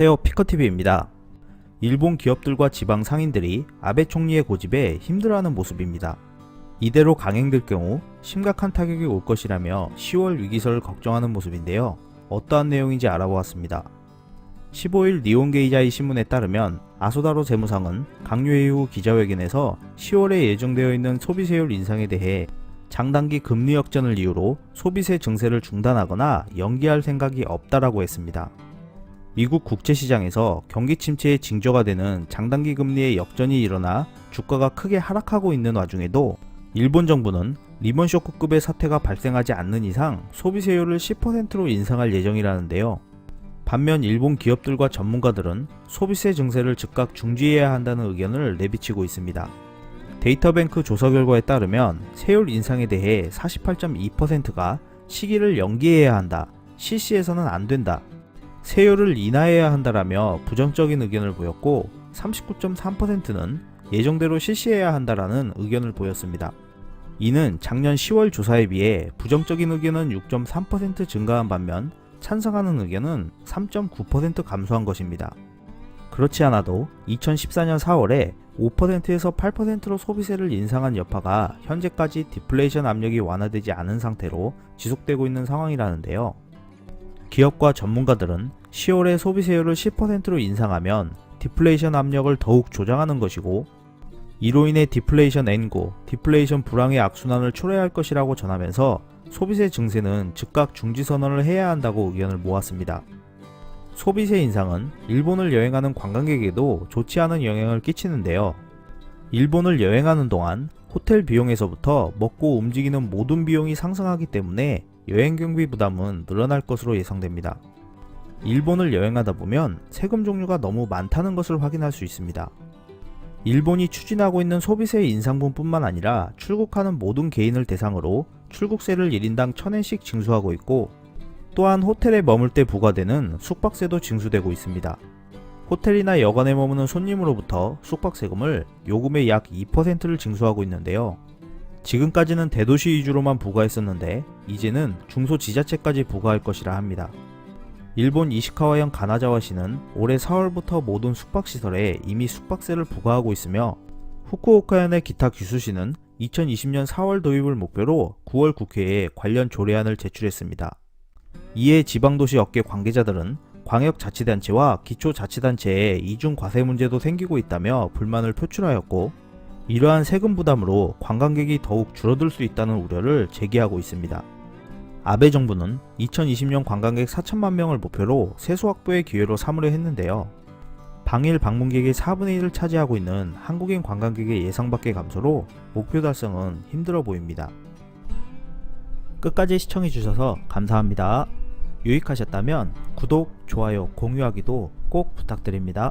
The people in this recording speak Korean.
안녕하세요, 피커TV입니다. 일본 기업들과 지방 상인들이 아베 총리의 고집에 힘들어하는 모습입니다. 이대로 강행될 경우 심각한 타격이 올 것이라며 10월 위기설을 걱정하는 모습인데요. 어떠한 내용인지 알아보았습니다. 15일 니혼게이자이 신문에 따르면 아소다로 재무상은 강요회 이후 기자회견에서 10월에 예정되어 있는 소비세율 인상에 대해 장단기 금리 역전을 이유로 소비세 증세를 중단하거나 연기할 생각이 없다라고 했습니다. 미국 국채시장에서 경기 침체의 징조가 되는 장단기 금리의 역전이 일어나 주가가 크게 하락하고 있는 와중에도 일본 정부는 리먼쇼크급의 사태가 발생하지 않는 이상 소비세율을 10%로 인상할 예정이라는데요. 반면 일본 기업들과 전문가들은 소비세 증세를 즉각 중지해야 한다는 의견을 내비치고 있습니다. 데이터뱅크 조사 결과에 따르면 세율 인상에 대해 48.2%가 시기를 연기해야 한다, 실시해서는 안 된다, 세율을 인하해야 한다라며 부정적인 의견을 보였고 39.3%는 예정대로 실시해야 한다라는 의견을 보였습니다. 이는 작년 10월 조사에 비해 부정적인 의견은 6.3% 증가한 반면 찬성하는 의견은 3.9% 감소한 것입니다. 그렇지 않아도 2014년 4월에 5%에서 8%로 소비세를 인상한 여파가 현재까지 디플레이션 압력이 완화되지 않은 상태로 지속되고 있는 상황이라는데요. 기업과 전문가들은 10월에 소비세율을 10%로 인상하면 디플레이션 압력을 더욱 조장하는 것이고 이로 인해 디플레이션 N고, 디플레이션 불황의 악순환을 초래할 것이라고 전하면서 소비세 증세는 즉각 중지 선언을 해야 한다고 의견을 모았습니다. 소비세 인상은 일본을 여행하는 관광객에게도 좋지 않은 영향을 끼치는데요. 일본을 여행하는 동안 호텔 비용에서부터 먹고 움직이는 모든 비용이 상승하기 때문에 여행 경비 부담은 늘어날 것으로 예상됩니다. 일본을 여행하다 보면 세금 종류가 너무 많다는 것을 확인할 수 있습니다. 일본이 추진하고 있는 소비세 인상분뿐만 아니라 출국하는 모든 개인을 대상으로 출국세를 1인당 1000엔씩 징수하고 있고 또한 호텔에 머물 때 부과되는 숙박세도 징수되고 있습니다. 호텔이나 여관에 머무는 손님으로부터 숙박세금을 요금의 약 2%를 징수하고 있는데요. 지금까지는 대도시 위주로만 부과했었는데 이제는 중소지자체까지 부과할 것이라 합니다. 일본 이시카와현 가나자와시는 올해 4월부터 모든 숙박시설에 이미 숙박세를 부과하고 있으며 후쿠오카현의 기타 규슈시는 2020년 4월 도입을 목표로 9월 국회에 관련 조례안을 제출했습니다. 이에 지방도시 업계 관계자들은 광역자치단체와 기초자치단체의 이중 과세 문제도 생기고 있다며 불만을 표출하였고 이러한 세금 부담으로 관광객이 더욱 줄어들 수 있다는 우려를 제기하고 있습니다. 아베 정부는 2020년 관광객 4천만 명을 목표로 세수 확보의 기회로 삼으려 했는데요. 방일 방문객의 4분의 1을 차지하고 있는 한국인 관광객의 예상 밖의 감소로 목표 달성은 힘들어 보입니다. 끝까지 시청해주셔서 감사합니다. 유익하셨다면 구독, 좋아요, 공유하기도 꼭 부탁드립니다.